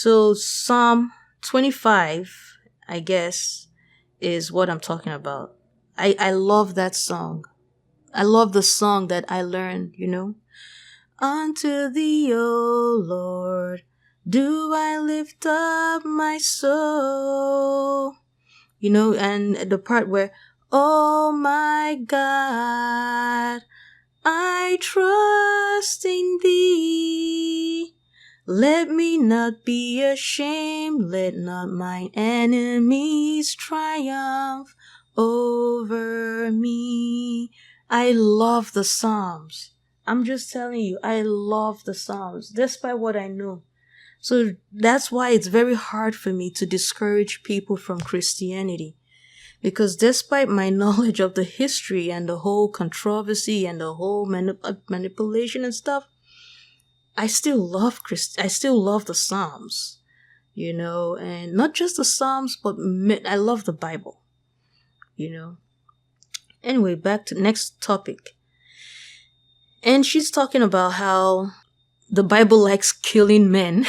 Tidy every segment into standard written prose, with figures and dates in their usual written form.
So Psalm 25, I guess, is what I'm talking about. I love that song. I love the song that I learned, Unto thee, O Lord, do I lift up my soul. And the part where, oh my God, I trust in thee. Let me not be ashamed, let not mine enemies triumph over me. I love the Psalms. I'm just telling you, I love the Psalms, despite what I know. So that's why it's very hard for me to discourage people from Christianity. Because despite my knowledge of the history and the whole controversy and the whole manipulation and stuff, I still love the Psalms, and not just the Psalms, but I love the Bible, Anyway, back to next topic. And she's talking about how the Bible likes killing men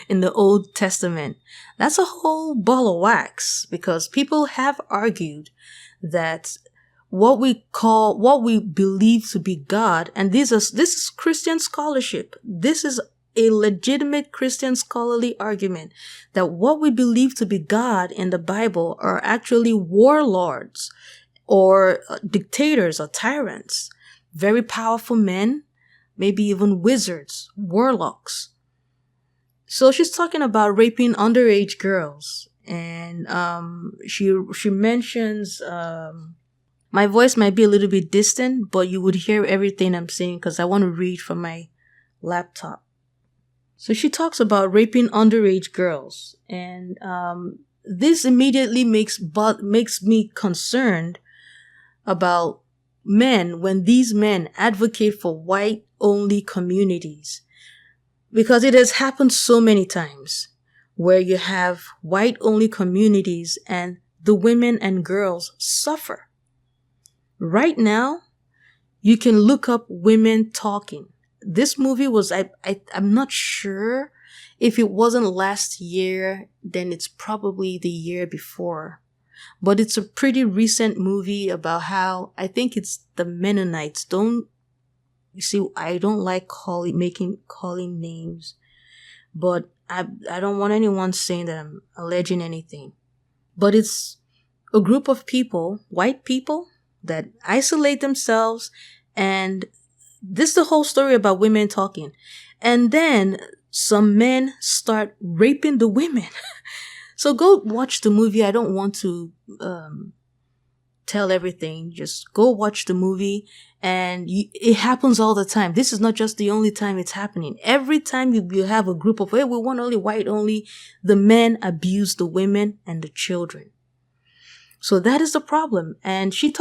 in the Old Testament. That's a whole ball of wax, because people have argued that what we believe to be God, and this is Christian scholarship. This is a legitimate Christian scholarly argument that what we believe to be God in the Bible are actually warlords or dictators or tyrants, very powerful men, maybe even wizards, warlocks. So she's talking about raping underage girls, and she mentions my voice might be a little bit distant, but you would hear everything I'm saying because I want to read from my laptop. So she talks about raping underage girls, and this immediately makes me concerned about men when these men advocate for white-only communities. Because it has happened so many times where you have white-only communities and the women and girls suffer. Right now, you can look up women talking. This movie was, I'm not sure if it wasn't last year, then it's probably the year before. But it's a pretty recent movie about how, I think it's the Mennonites. You see, I don't like calling names, but I don't want anyone saying that I'm alleging anything. But it's a group of people, white people, that isolate themselves, and this is the whole story about women talking. And then some men start raping the women. So go watch the movie. I don't want to tell everything. Just go watch the movie. And it happens all the time. This is not just the only time it's happening. Every time you have a group of, hey, we want only white only, the men abuse the women and the children. So that is the problem. And she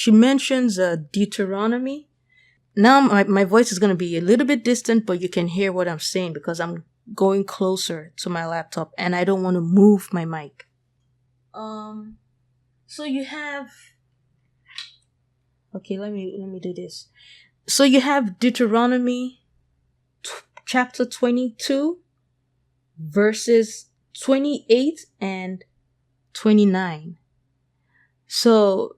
mentions Deuteronomy. Now my voice is going to be a little bit distant, but you can hear what I'm saying because I'm going closer to my laptop and I don't want to move my mic. So you have, okay, let me do this. So you have Deuteronomy chapter 22, verses 28 and 29. So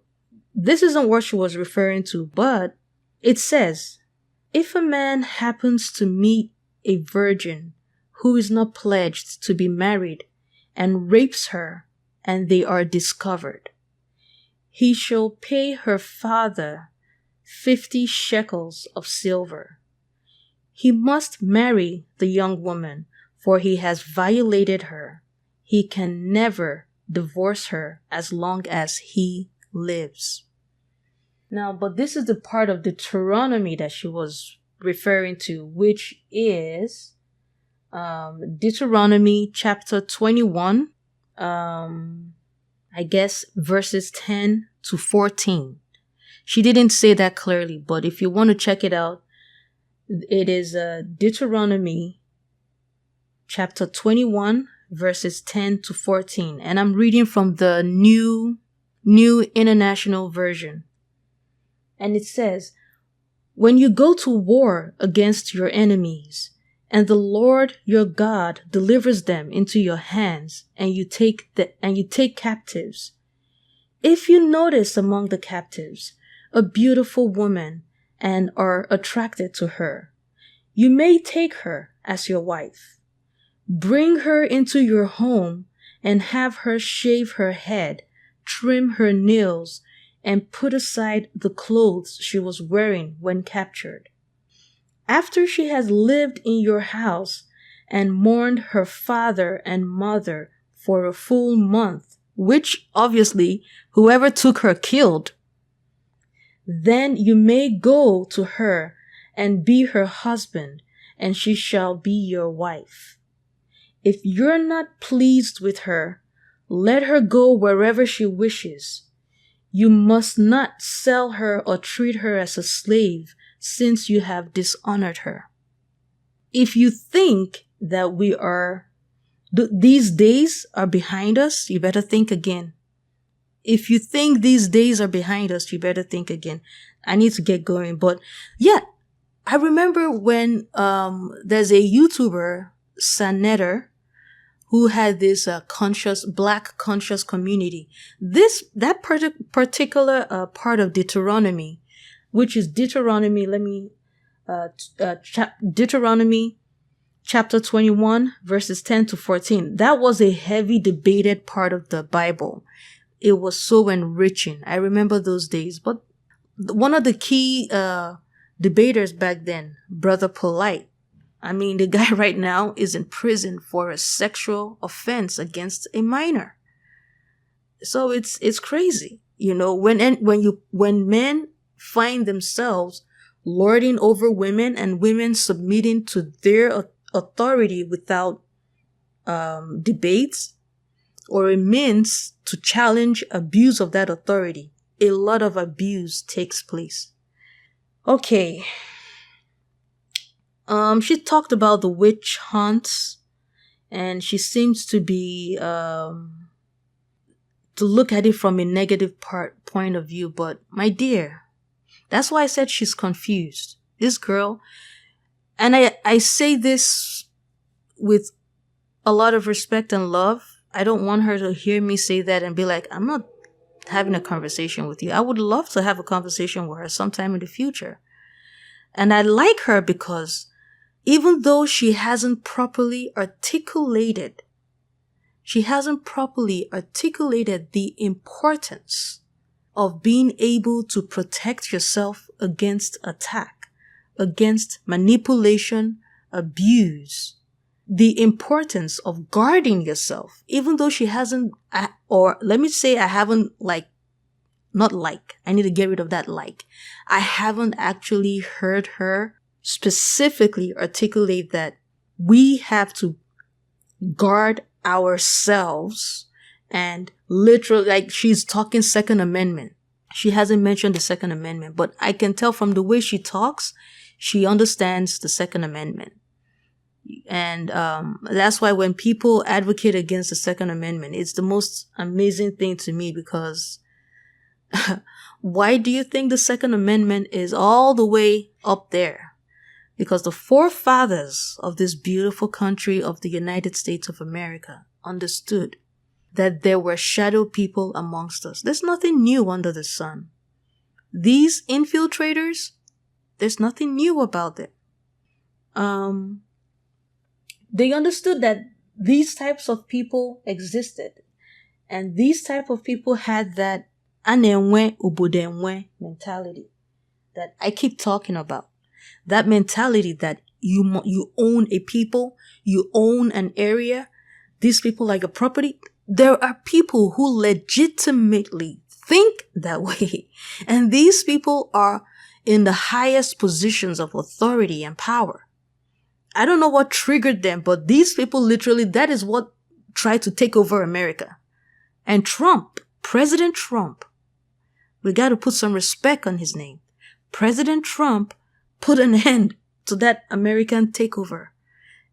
this isn't what she was referring to, but it says, if a man happens to meet a virgin who is not pledged to be married and rapes her and they are discovered, he shall pay her father 50 shekels of silver. He must marry the young woman, for he has violated her. He can never divorce her as long as he lives. Now, but this is the part of Deuteronomy that she was referring to, which is Deuteronomy chapter 21, I guess verses 10 to 14. She didn't say that clearly, but if you want to check it out, it is Deuteronomy chapter 21, verses 10 to 14. And I'm reading from the New International Version. And it says, when you go to war against your enemies, And the Lord your God delivers them into your hands, and you take captives. If you notice among the captives a beautiful woman and are attracted to her, you may take her as your wife. Bring her into your home and have her shave her head, trim her nails, and put aside the clothes she was wearing when captured. After she has lived in your house and mourned her father and mother for a full month, which obviously whoever took her killed, then you may go to her and be her husband, and she shall be your wife. If you're not pleased with her, let her go wherever she wishes. You must not sell her or treat her as a slave, since you have dishonored her. If you think that these days are behind us, you better think again. If you think these days are behind us, you better think again. I need to get going. But yeah, I remember when there's a YouTuber, Sanetter, who had this black conscious community. That particular part of Deuteronomy, which is Deuteronomy, Deuteronomy chapter 21, verses 10 to 14. That was a heavy debated part of the Bible. It was so enriching. I remember those days. But one of the key debaters back then, Brother Polite, I mean, the guy right now is in prison for a sexual offense against a minor. So it's crazy, when men find themselves lording over women and women submitting to their authority without debates or a means to challenge abuse of that authority. A lot of abuse takes place. Okay. She talked about the witch hunts, and she seems to be to look at it from a negative point of view. But my dear, that's why I said she's confused. This girl, and I say this with a lot of respect and love. I don't want her to hear me say that and be like, I'm not having a conversation with you. I would love to have a conversation with her sometime in the future. And I like her because even though she hasn't properly articulated the importance of being able to protect yourself against attack, against manipulation, abuse, the importance of guarding yourself, even though she hasn't, or let me say I haven't I need to get rid of that I haven't actually heard her specifically articulate that we have to guard ourselves, and literally, she's talking Second Amendment. She hasn't mentioned the Second Amendment, but I can tell from the way she talks, she understands the Second Amendment. And that's why when people advocate against the Second Amendment, it's the most amazing thing to me, because why do you think the Second Amendment is all the way up there? Because the forefathers of this beautiful country of the United States of America understood that there were shadow people amongst us. There's nothing new under the sun. These infiltrators, there's nothing new about them. They understood that these types of people existed. And these type of people had that anenwe ubudenwe mentality that I keep talking about. That mentality that you own a people, you own an area, these people are your property. There are people who legitimately think that way. And these people are in the highest positions of authority and power. I don't know what triggered them, but these people literally, that is what tried to take over America. And Trump, President Trump, we got to put some respect on his name. President Trump put an end to that American takeover.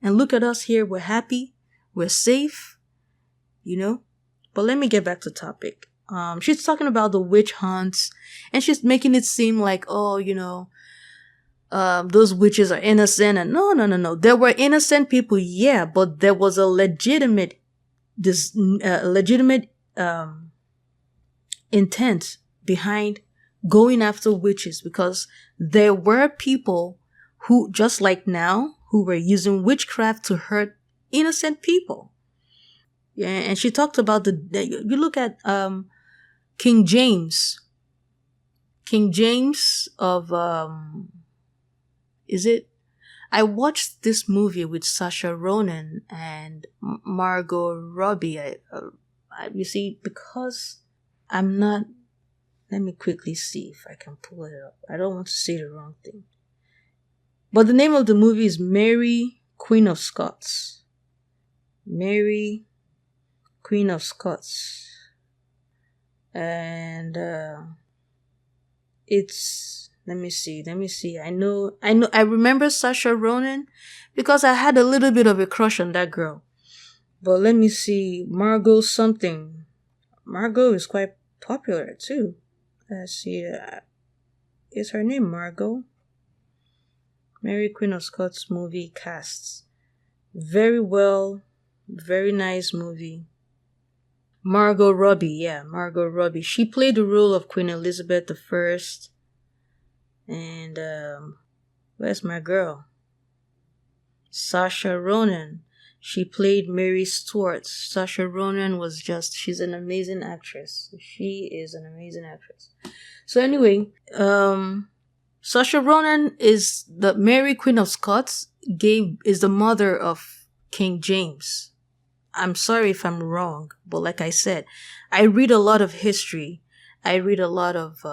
And look at us here. We're happy. We're safe. But let me get back to topic. She's talking about the witch hunts, and she's making it seem like, those witches are innocent, and no. There were innocent people, yeah, but there was a legitimate intent behind going after witches, because there were people who, just like now, who were using witchcraft to hurt innocent people. Yeah, and she talked about you look at King James of is it? I watched this movie with Saoirse Ronan and Margot Robbie. You see, because I'm not. Let me quickly see if I can pull it up. I don't want to say the wrong thing. But the name of the movie is Mary, Queen of Scots. Mary, Queen of Scots. And it's, let me see. I remember Saoirse Ronan because I had a little bit of a crush on that girl. But let me see, Margot something. Margot is quite popular too. Let's see, is her name Margot? Mary, Queen of Scots movie casts. Very well, very nice movie. Margot Robbie. She played the role of Queen Elizabeth I. And where's my girl? Saoirse Ronan. She played Mary Stuart. Saoirse Ronan she's an amazing actress. She is an amazing actress. So anyway, Saoirse Ronan is the Mary Queen of Scots, is the mother of King James. I'm sorry if I'm wrong, but like I said, I read a lot of history. I read a lot of,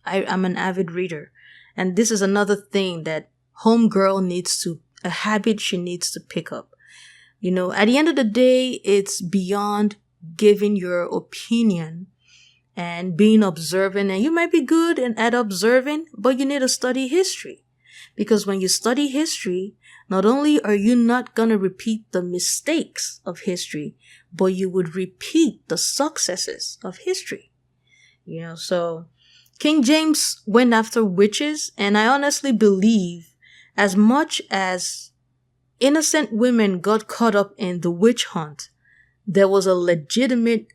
I'm an avid reader. And this is another thing that homegirl a habit she needs to pick up. You know, at the end of the day, it's beyond giving your opinion and being observant. And you might be good at observing, but you need to study history. Because when you study history, not only are you not going to repeat the mistakes of history, but you would repeat the successes of history. You know, so King James went after witches, and I honestly believe as much as innocent women got caught up in the witch hunt, there was a legitimate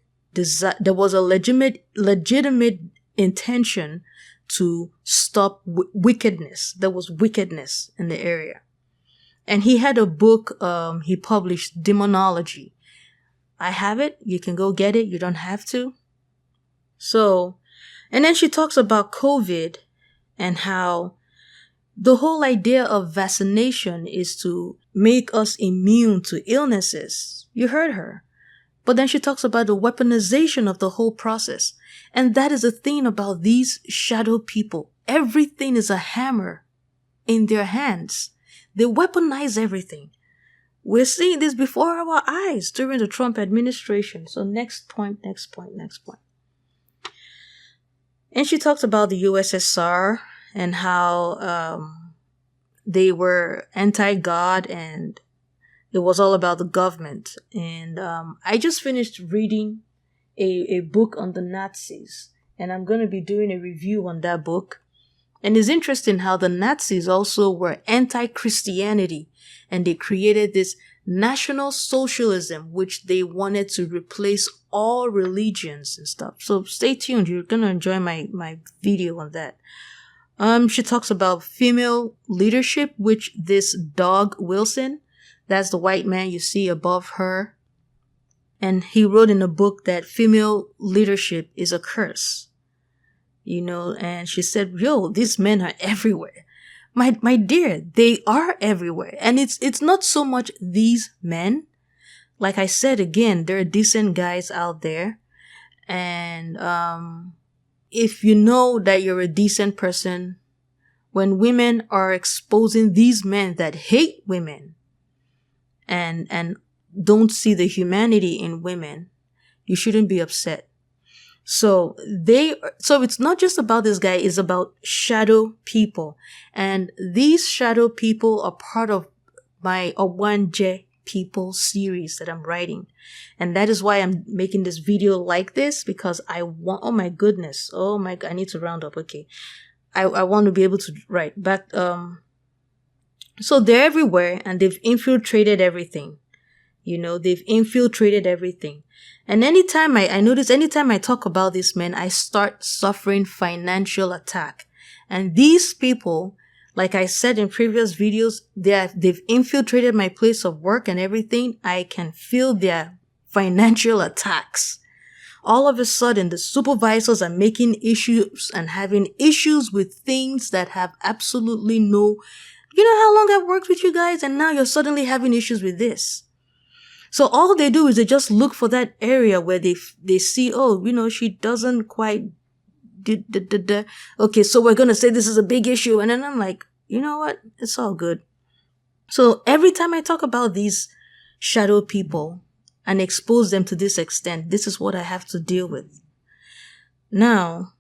intention to stop wickedness. There was wickedness in the area. And he had a book he published, Demonology. I have it. You can go get it. You don't have to. So, and then she talks about COVID and how the whole idea of vaccination is to make us immune to illnesses. You heard her. But then she talks about the weaponization of the whole process. And that is the thing about these shadow people. Everything is a hammer in their hands. They weaponize everything. We're seeing this before our eyes during the Trump administration. So next point. And she talks about the USSR and how they were anti-God and it was all about the government. And I just finished reading a book on the Nazis. And I'm going to be doing a review on that book. And it's interesting how the Nazis also were anti-Christianity. And they created this National Socialism, which they wanted to replace all religions and stuff. So stay tuned. You're going to enjoy my video on that. She talks about female leadership, which this Doug Wilson, that's the white man you see above her. And he wrote in a book that female leadership is a curse. You know, and she said, these men are everywhere. My dear, they are everywhere. And it's not so much these men. Like I said again, there are decent guys out there. And if you know that you're a decent person, when women are exposing these men that hate women and don't see the humanity in women, you shouldn't be upset. So it's not just about this guy, it's about shadow people. And these shadow people are part of my Owanje people series that I'm writing. And that is why I'm making this video like this, because I want, oh my goodness, I need to round up. Okay. I want to be able to write back. So they're everywhere and they've infiltrated everything. They've infiltrated everything. And I notice anytime I talk about these men, I start suffering financial attack. And these people, like I said in previous videos, they've infiltrated my place of work and everything. I can feel their financial attacks. All of a sudden, the supervisors are making issues and having issues with things that have absolutely no... You know how long I've worked with you guys, and now you're suddenly having issues with this. So all they do is they just look for that area where they see, she doesn't quite... Okay, so we're going to say this is a big issue. And then I'm like, you know what? It's all good. So every time I talk about these shadow people and expose them to this extent, this is what I have to deal with. Now,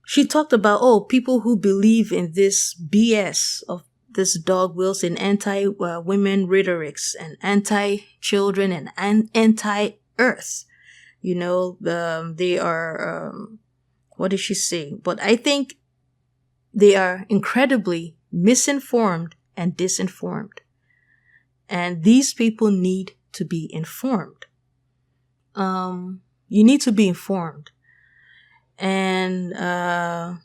she talked about, people who believe in this BS of this Doug Wilson anti-women rhetorics and anti-children and anti-earth. They are, what did she say? But I think they are incredibly misinformed and disinformed. And these people need to be informed. You need to be informed. And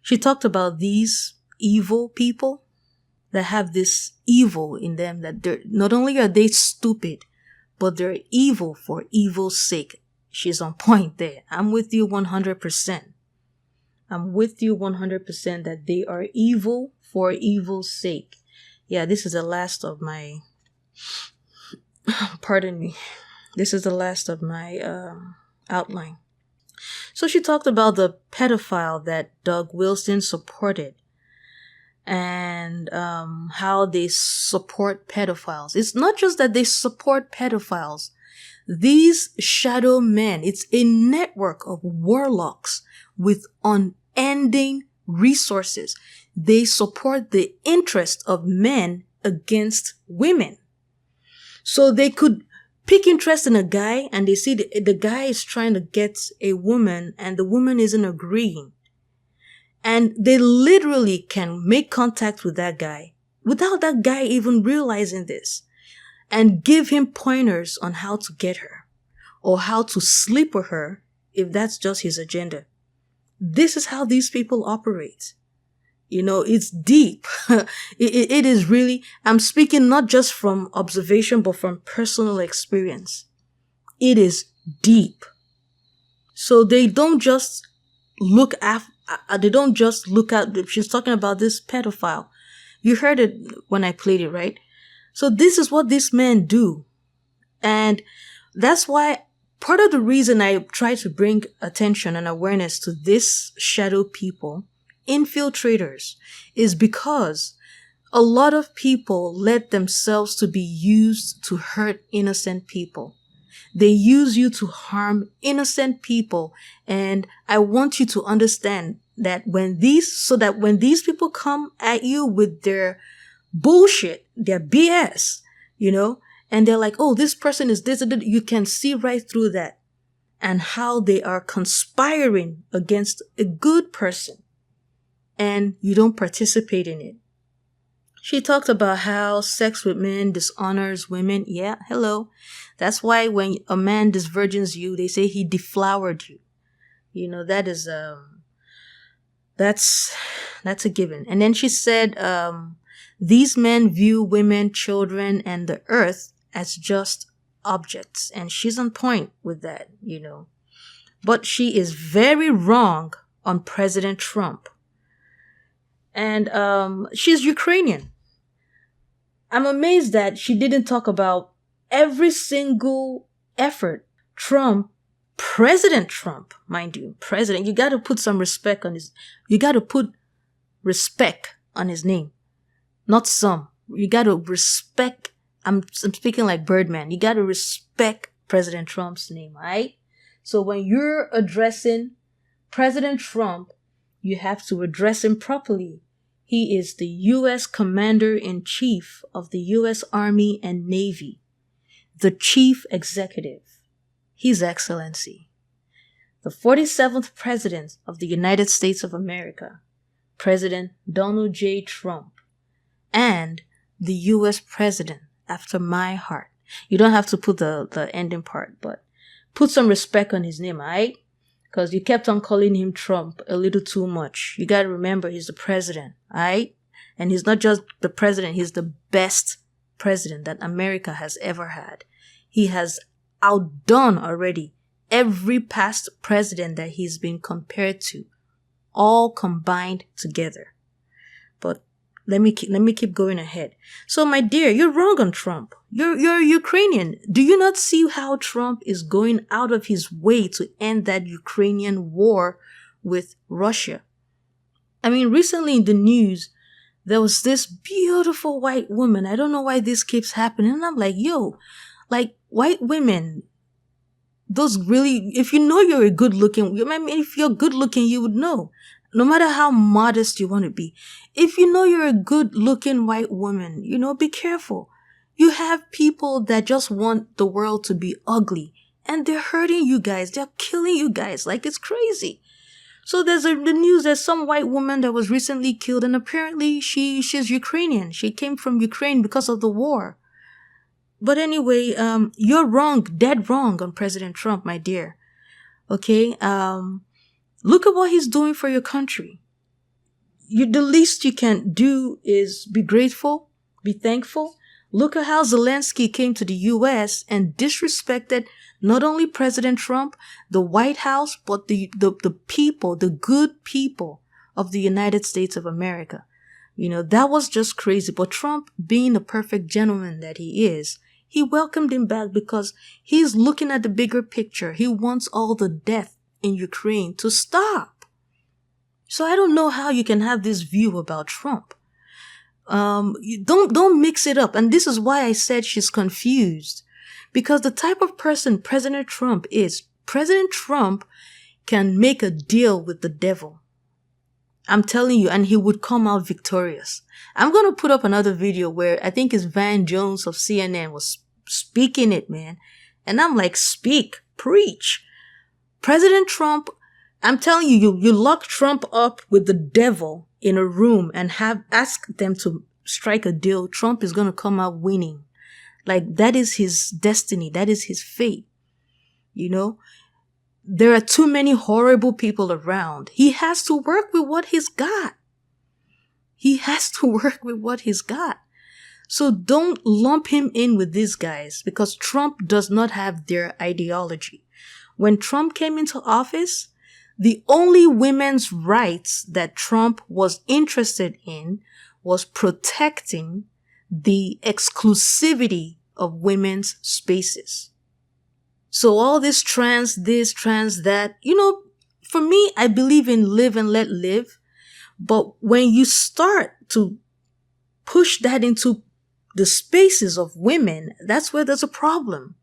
she talked about these evil people that have this evil in them, that they're not only are they stupid, but they're evil for evil's sake. She's on point there. I'm with you 100%. I'm with you 100% that they are evil for evil's sake. Yeah, this is the last of my... Pardon me. This is the last of my outline. So she talked about the pedophile that Doug Wilson supported and how they support pedophiles. It's not just that they support pedophiles. These shadow men, it's a network of warlocks with unending resources. They support the interest of men against women. So they could pick interest in a guy and they see the guy is trying to get a woman and the woman isn't agreeing. And they literally can make contact with that guy without that guy even realizing this and give him pointers on how to get her or how to sleep with her if that's just his agenda. This is how these people operate. It's deep. It is really, I'm speaking not just from observation, but from personal experience. It is deep. So they don't just look at, she's talking about this pedophile. You heard it when I played it, right? So this is what these men do. And that's why part of the reason I try to bring attention and awareness to this shadow people, infiltrators, is because a lot of people let themselves to be used to hurt innocent people. They use you to harm innocent people. And I want you to understand that when these people come at you with their bullshit, their BS, and they're like, this person is this, you can see right through that and how they are conspiring against a good person and you don't participate in it. She talked about how sex with men dishonors women. Yeah, hello. That's why when a man disvirgins you, they say he deflowered you. That is, that's a given. And then she said, these men view women, children, and the earth as just objects. And she's on point with that, But she is very wrong on President Trump. And she's Ukrainian. I'm amazed that she didn't talk about every single effort President Trump, mind you, you got to put some respect on you got to put respect on his name. Not some. You got to respect, I'm speaking like Birdman. You got to respect President Trump's name, right? So when you're addressing President Trump, you have to address him properly. He is the U.S. Commander-in-Chief of the U.S. Army and Navy, the Chief Executive, His Excellency, the 47th President of the United States of America, President Donald J. Trump, and the US president after my heart. You don't have to put the ending part, but put some respect on his name, alright? Because you kept on calling him Trump a little too much. You gotta remember he's the president, alright? And he's not just the president, he's the best president that America has ever had. He has outdone already every past president that he's been compared to, all combined together. But let me keep going ahead. So, my dear, you're wrong on Trump. You're Ukrainian. Do you not see how Trump is going out of his way to end that Ukrainian war with Russia? I mean, recently in the news, there was this beautiful white woman. I don't know why this keeps happening. And I'm like, yo, like white women, those really, if you know you're a good looking, I mean, if you're good looking, you would know. No matter how modest you want to be. If you know you're a good looking white woman, be careful. You have people that just want the world to be ugly. And they're hurting you guys. They're killing you guys. Like, it's crazy. So the news, there's some white woman that was recently killed. And apparently she's Ukrainian. She came from Ukraine because of the war. But anyway, you're wrong, dead wrong on President Trump, my dear. Okay? Look at what he's doing for your country. The least you can do is be grateful, be thankful. Look at how Zelensky came to the U.S. and disrespected not only President Trump, the White House, but the people, the good people of the United States of America. That was just crazy. But Trump, being the perfect gentleman that he is, he welcomed him back because he's looking at the bigger picture. He wants all the death in Ukraine to stop. So I don't know how you can have this view about Trump. You don't mix it up. And this is why I said she's confused. Because the type of person President Trump is, President Trump can make a deal with the devil. I'm telling you, and he would come out victorious. I'm going to put up another video where I think it's Van Jones of CNN was speaking it, man. And I'm like, speak, preach. President Trump, I'm telling you, you lock Trump up with the devil in a room and ask them to strike a deal. Trump is going to come out winning. Like, that is his destiny. That is his fate. There are too many horrible people around. He has to work with what he's got. He has to work with what he's got. So don't lump him in with these guys because Trump does not have their ideology. When Trump came into office, the only women's rights that Trump was interested in was protecting the exclusivity of women's spaces. So all this, trans, that, for me, I believe in live and let live. But when you start to push that into the spaces of women, that's where there's a problem.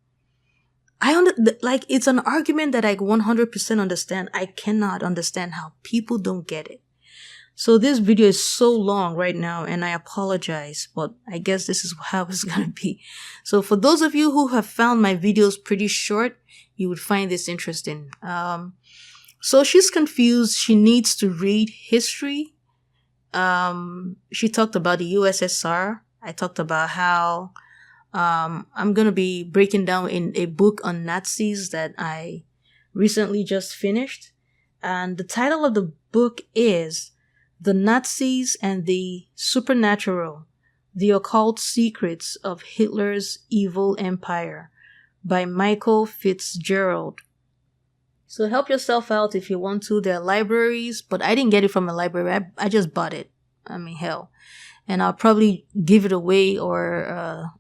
It's an argument that I 100% understand. I cannot understand how people don't get it. So this video is so long right now, and I apologize, but I guess this is how it's going to be. So for those of you who have found my videos pretty short, you would find this interesting. So she's confused. She needs to read history. She talked about the USSR. I talked about how I'm going to be breaking down in a book on Nazis that I recently just finished. And the title of the book is The Nazis and the Supernatural, The Occult Secrets of Hitler's Evil Empire by Michael Fitzgerald. So help yourself out if you want to. There are libraries, but I didn't get it from a library. I just bought it. I mean, hell. And I'll probably give it away or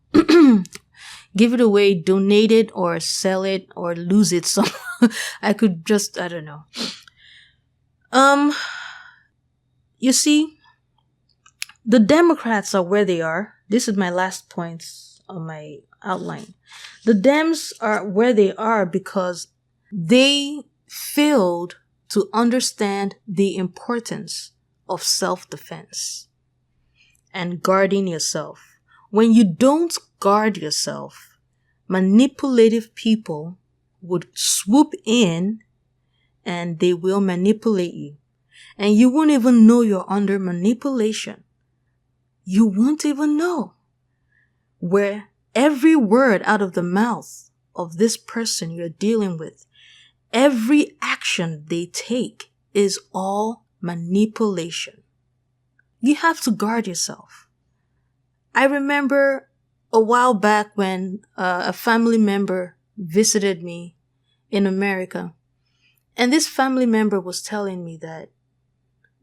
donate it or sell it or lose it. So I could just, I don't know. You see, the Democrats are where they are. This is my last points on my outline. The Dems are where they are because they failed to understand the importance of self-defense and guarding yourself. When you don't guard yourself, manipulative people would swoop in and they will manipulate you. And you won't even know you're under manipulation. You won't even know. Where every word out of the mouth of this person you're dealing with, every action they take is all manipulation. You have to guard yourself. I remember a while back when a family member visited me in America. And this family member was telling me that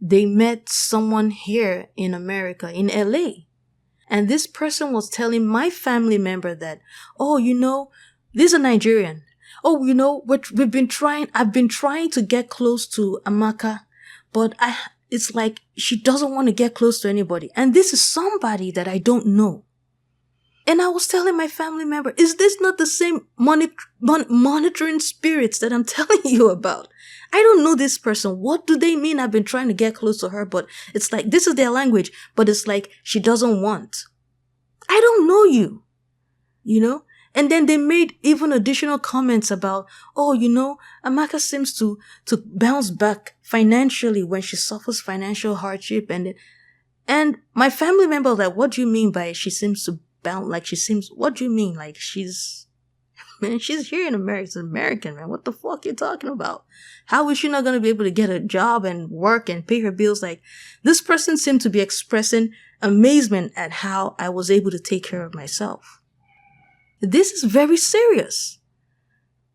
they met someone here in America, in LA. And this person was telling my family member that, oh, this is a Nigerian. Oh, I've been trying to get close to Amaka, but it's like she doesn't want to get close to anybody. And this is somebody that I don't know. And I was telling my family member, is this not the same monitoring spirits that I'm telling you about? I don't know this person. What do they mean? I've been trying to get close to her, but it's like, this is their language, but it's like she doesn't want. I don't know you, And then they made even additional comments about, oh, Amaka seems to bounce back financially when she suffers financial hardship. And my family member was like, what do you mean by she seems to bounce? What do you mean? Like she's here in America. She's American, man. What the fuck you talking about? How is she not going to be able to get a job and work and pay her bills? Like, this person seemed to be expressing amazement at how I was able to take care of myself. This is very serious.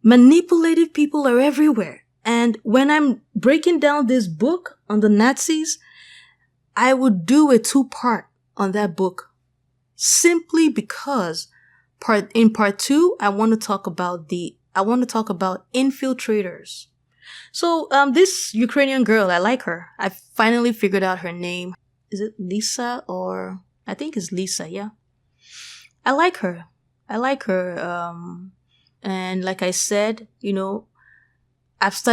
Manipulative people are everywhere. And when I'm breaking down this book on the Nazis, I would do a 2-part on that book. Simply because in part 2, I want to talk about infiltrators. So, this Ukrainian girl, I like her. I finally figured out her name. Is it Lisa or I think it's Lisa. Yeah. I like her. And like I said, I've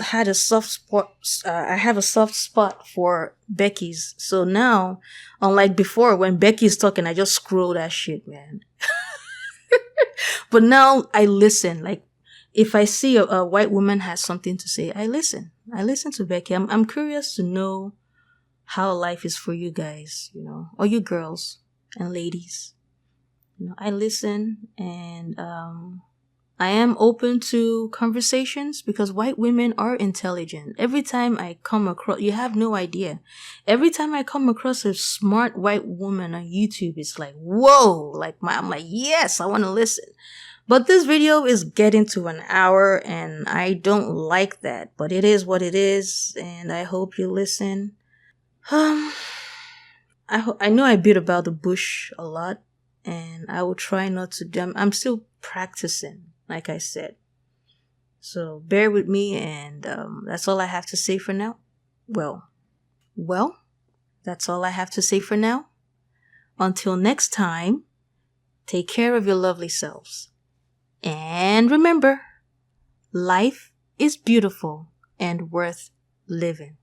had a soft spot. I have a soft spot for Becky's. So now, unlike before, when Becky's talking, I just scroll that shit, man. But now I listen. Like, if I see a white woman has something to say, I listen. I listen to Becky. I'm curious to know how life is for you guys, or you girls and ladies. I listen, and I am open to conversations because white women are intelligent. Every time I come across, you have no idea. Every time I come across a smart white woman on YouTube, it's like, whoa, I'm like, yes, I want to listen. But this video is getting to an hour and I don't like that, but it is what it is. And I hope you listen. I know I beat about the bush a lot, and I will try not to. I'm still practicing, like I said. So bear with me, and that's all I have to say for now. Well, that's all I have to say for now. Until next time, take care of your lovely selves. And remember, life is beautiful and worth living.